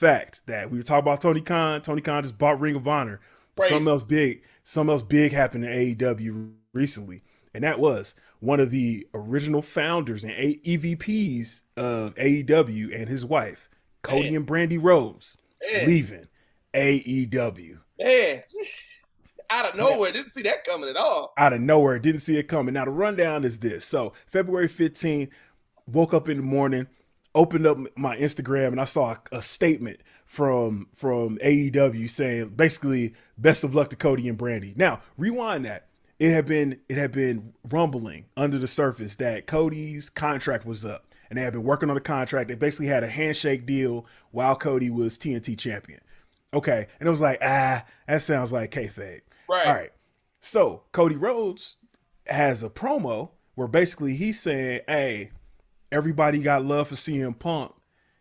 fact that we were talking about Tony Khan. Tony Khan just bought Ring of Honor. Something else big happened in AEW recently, and that was one of the original founders and EVPs of AEW and his wife, Cody and Brandy Rhodes, leaving AEW. Man, out of nowhere, didn't see that coming at all. Out of nowhere, didn't see it coming. Now the rundown is this. So February 15th, woke up in the morning, opened up my Instagram, and I saw a statement from AEW saying basically best of luck to Cody and Brandy. Now rewind that. It had been rumbling under the surface that Cody's contract was up, and they had been working on the contract. They basically had a handshake deal while Cody was TNT champion. Okay, and it was like, that sounds like kayfabe. Right. All right. So Cody Rhodes has a promo where basically he's saying, hey, everybody got love for CM Punk.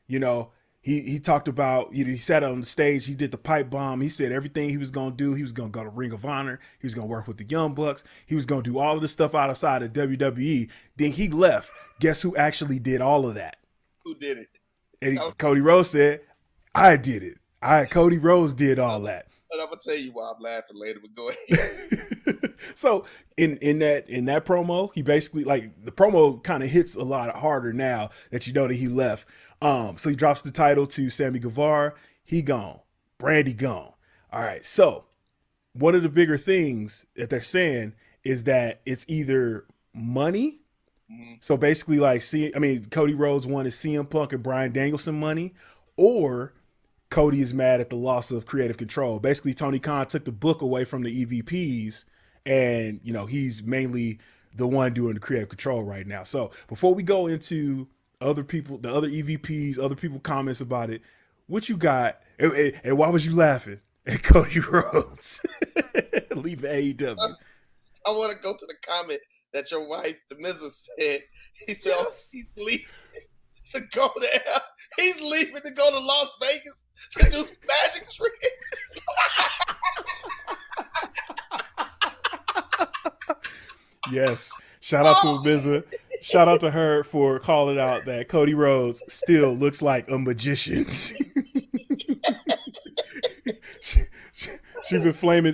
You know, he talked about, he sat on the stage, he did the pipe bomb. He said everything he was going to do. He was going to go to Ring of Honor. He was going to work with the Young Bucks. He was going to do all of this stuff outside of WWE. Then he left. Guess who actually did all of that? Who did it? And Cody Rhodes said, I did it. Cody Rhodes did all that. And I'm gonna tell you why I'm laughing later, but go ahead. So in that promo, he basically, like, the promo kind of hits a lot harder now that you know that he left. So he drops the title to Sammy Guevara. He gone. Brandy gone. All right. So one of the bigger things that they're saying is that it's either money. Mm-hmm. So basically, like, Cody Rhodes wanted CM Punk and Bryan Danielson money, or Cody is mad at the loss of creative control. Basically, Tony Khan took the book away from the EVPs, and, you know, he's mainly the one doing the creative control right now. So before we go into other people, the other EVPs, other people comments about it, what you got, and why was you laughing at Cody Rhodes leaving AEW? I want to go to the comment that your wife, the Mrs. said. He said, yes. He's leaving to go there. He's leaving to go to Las Vegas to do magic tricks. Yes. Shout out to Abiza. Shout out to her for calling out that Cody Rhodes still looks like a magician. She been flaming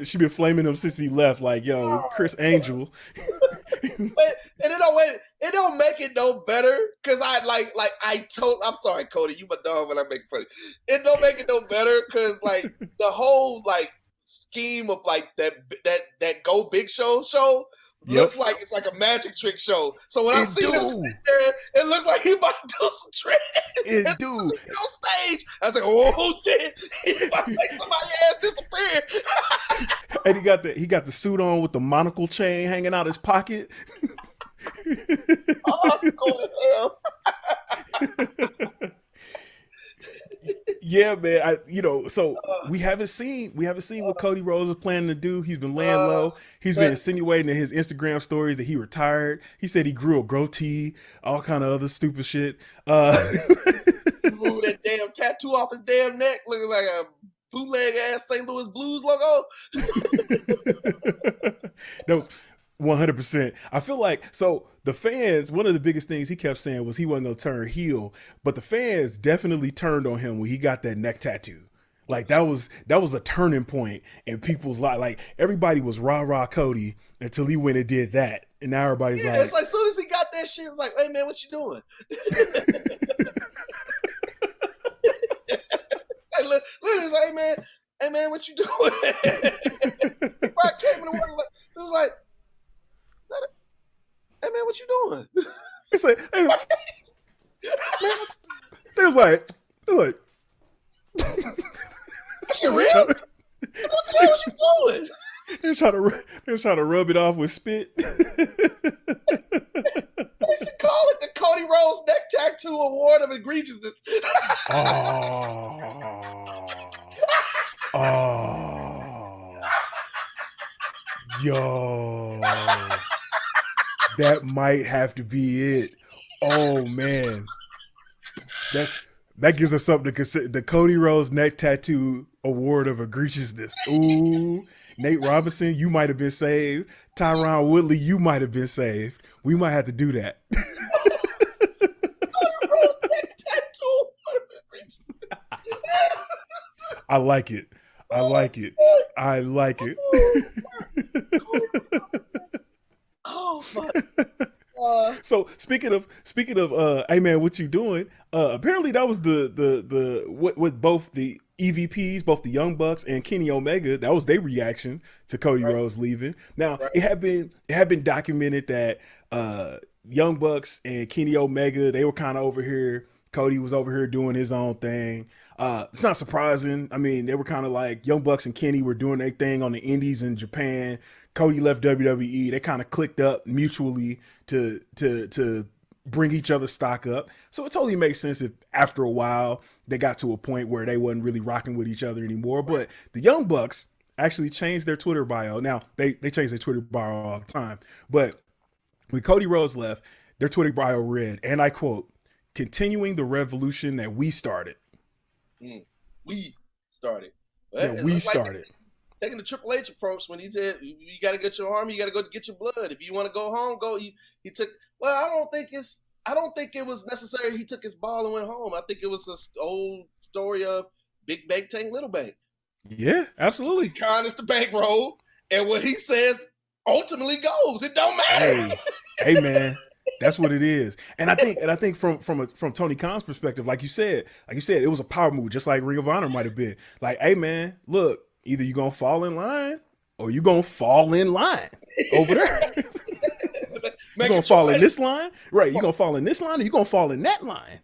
him since he left. Like, yo, Chris Angel. It don't make it no better, because I'm sorry, Cody, you my dog when I make fun of it. It don't make it no better, because like the whole like scheme of like that Go Big Show looks like it's like a magic trick show. So when I see him sit there, it looked like he about to do some tricks. It do. On stage, I was like, oh shit, he about to make somebody ass disappear. And he got the suit on with the monocle chain hanging out his pocket. Oh, I'm going to hell. Yeah, man. So we haven't seen what Cody Rhodes is planning to do. He's been laying low. He's been insinuating in his Instagram stories that he retired. He said he grew a goatee, all kind of other stupid shit. Blew that damn tattoo off his damn neck, looking like a bootleg ass St. Louis Blues logo. That was 100%. I feel like, so the fans, one of the biggest things he kept saying was he wasn't going to turn heel, but the fans definitely turned on him when he got that neck tattoo. Like that was a turning point in people's life. Like everybody was rah Cody until he went and did that. And now everybody's like, it's like, as soon as he got that shit, it's like, hey man, what you doing? Literally, like, hey man, what you doing? I came in the work, it was like, hey man, what you doing? It's like, hey, man, they was like, that's your real? What you doing? They was trying to rub it off with spit. They should call it the Cody Rhodes Neck Tattoo Award of Egregiousness. Yo, that might have to be it. Oh man, that gives us something to consider. The Cody Rhodes Neck Tattoo Award of Egregiousness. Ooh, Nate Robinson, you might have been saved. Tyron Woodley, you might have been saved. We might have to do that. Cody Rhodes Neck Tattoo Award of Egregiousness. I like it. I like it. I like it. Oh fuck. So speaking of hey man, what you doing? Apparently that was the with both the EVPs, both the Young Bucks and Kenny Omega, that was their reaction to Cody Rhodes leaving. Now it had been documented that Young Bucks and Kenny Omega, they were kind of over here. Cody was over here doing his own thing. It's not surprising. I mean, they were kind of like Young Bucks and Kenny were doing their thing on the indies in Japan. Cody left WWE. They kind of clicked up mutually to bring each other's stock up. So it totally makes sense if after a while they got to a point where they wasn't really rocking with each other anymore. But the Young Bucks actually changed their Twitter bio. Now they change their Twitter bio all the time. But when Cody Rhodes left, their Twitter bio read, and I quote, "Continuing the revolution that we started." We started. Yeah, we started. Taking the Triple H approach when he said, "You got to get your army, you got to go get your blood. If you want to go home, go." He took. Well, I don't think it was necessary. He took his ball and went home. I think it was an old story of big bank tank, little bank. Yeah, absolutely. Con is the bankroll, and what he says ultimately goes. It don't matter. Hey man. That's what it is, and I think from Tony Khan's perspective, like you said, it was a power move, just like Ring of Honor might have been. Like, hey man, look, either you gonna fall in line or you gonna fall in line over there. You gonna fall in this line, right? You gonna fall in this line, or you gonna fall in that line?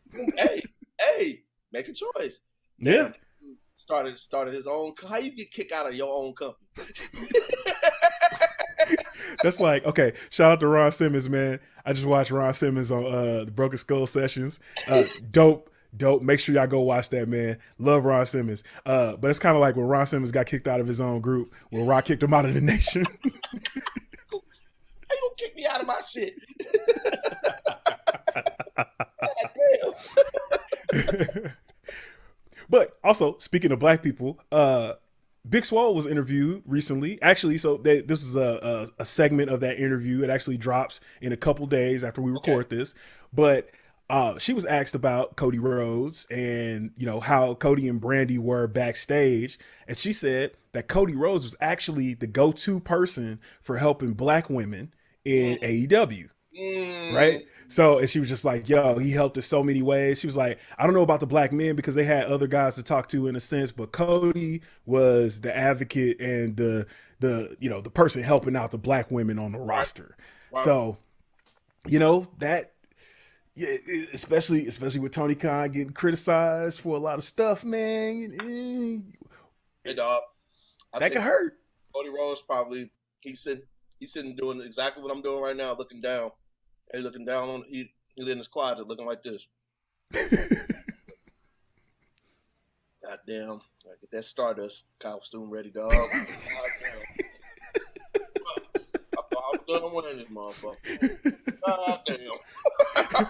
Hey, make a choice. Yeah. Started his own. How you get kicked out of your own company? That's like, okay, shout out to Ron Simmons, man. I just watched Ron Simmons on the Broken Skull Sessions. Dope. Make sure y'all go watch that, man. Love Ron Simmons. But it's kind of like when Ron Simmons got kicked out of his own group, when Rock kicked him out of the nation. How you gonna kick me out of my shit? But also, speaking of black people, Big Swole was interviewed recently. Actually, so this is a segment of that interview. It actually drops in a couple days after we record this. But she was asked about Cody Rhodes and, you know, how Cody and Brandy were backstage. And she said that Cody Rhodes was actually the go-to person for helping black women in AEW. Right? So, and she was just like, yo, he helped us so many ways. She was like, I don't know about the black men because they had other guys to talk to in a sense, but Cody was the advocate and the person helping out the black women on the roster. Wow. So, you know, that, yeah, especially with Tony Khan getting criticized for a lot of stuff, man. Hey, dog. That could hurt. Cody Rhodes probably, he's sitting doing exactly what I'm doing right now, looking down. He's looking down on he in his closet looking like this. God damn. I get that Stardust costume ready, dog. God damn. I'm done winning this motherfucker. God damn.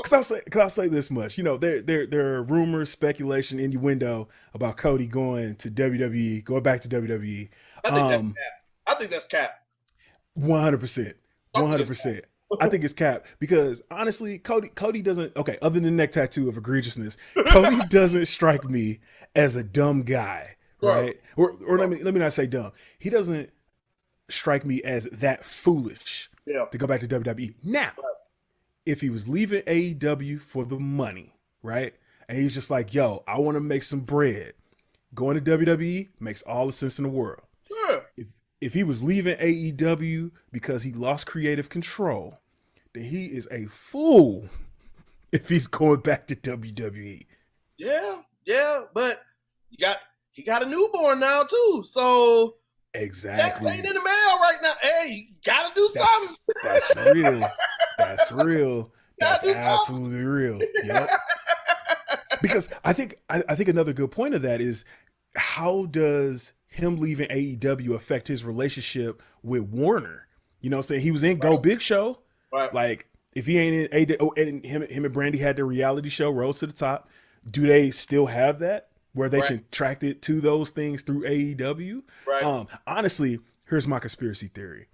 Cause I'll say this much. You know, there are rumors, speculation, innuendo about Cody going to WWE, going back to WWE. I think that's cap. 100%. 100%. I think it's cap because honestly, Cody doesn't, okay, other than the neck tattoo of egregiousness, Cody doesn't strike me as a dumb guy, right? Or let me not say dumb. He doesn't strike me as that foolish to go back to WWE. Now, if he was leaving AEW for the money, right? And he's just like, yo, I want to make some bread. Going to WWE makes all the sense in the world. Sure. If he was leaving AEW because he lost creative control, then he is a fool if he's going back to WWE. Yeah, but he got a newborn now too. So exactly, that ain't in the mail right now. Hey, you gotta do something. That's real. That's real. That's absolutely real. Yep. Because I think another good point of that is, how does him leaving AEW affect his relationship with Warner? You know what I'm saying? He was in Go Big Show. Right. Like, if he ain't in AEW, and him and Brandy had their reality show, Rose to the Top. Do they still have that where they can track it to those things through AEW? Right. Honestly, here's my conspiracy theory.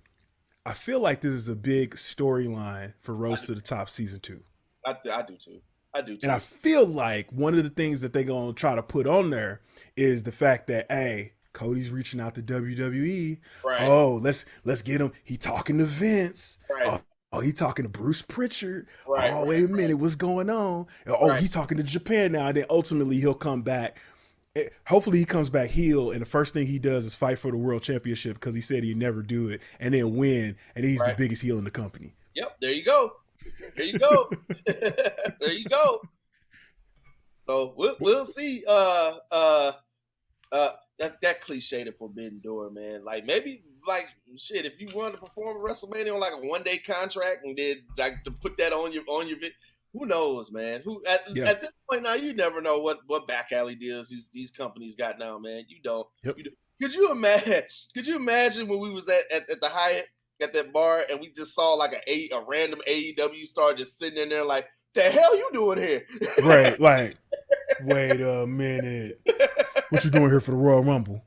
I feel like this is a big storyline for Rose to the Top season 2. I do too. I do too. And I feel like one of the things that they're going to try to put on there is the fact that, hey, Cody's reaching out to WWE. Right. Oh, let's get him. He talking to Vince. Right. Oh, he talking to Bruce Pritchard. Right, oh, wait a minute, what's going on? Oh, he's talking to Japan now. And then ultimately he'll come back. Hopefully he comes back heel, and the first thing he does is fight for the world championship because he said he'd never do it, and then win, and he's the biggest heel in the company. Yep, there you go. There you go. There you go. So we'll see. That cliche, the forbidden door, man. Like maybe like shit, if you wanted to perform at WrestleMania on like a 1-day contract and did like to put that on your who knows, man? At this point now, you never know what back alley deals these companies got now, man. You don't. Yep. Could you imagine when we was at the Hyatt at that bar and we just saw like a random AEW star just sitting in there like, the hell you doing here? Right, like, wait a minute. What you doing here for the Royal Rumble?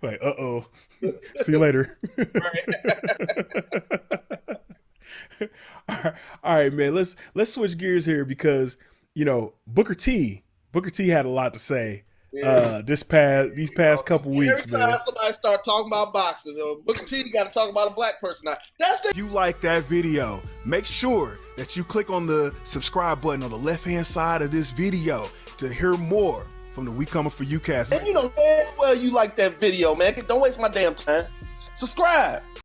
Like, uh-oh. See you later. All right, man. Let's switch gears here because, Booker T had a lot to say these past couple weeks, every time man. somebody start talking about boxing, Booker T got to talk about a black person now. If you like that video, make sure that you click on the subscribe button on the left-hand side of this video to hear more from the WeCominForYouCast. And you know damn well you like that video, man. Don't waste my damn time. Subscribe.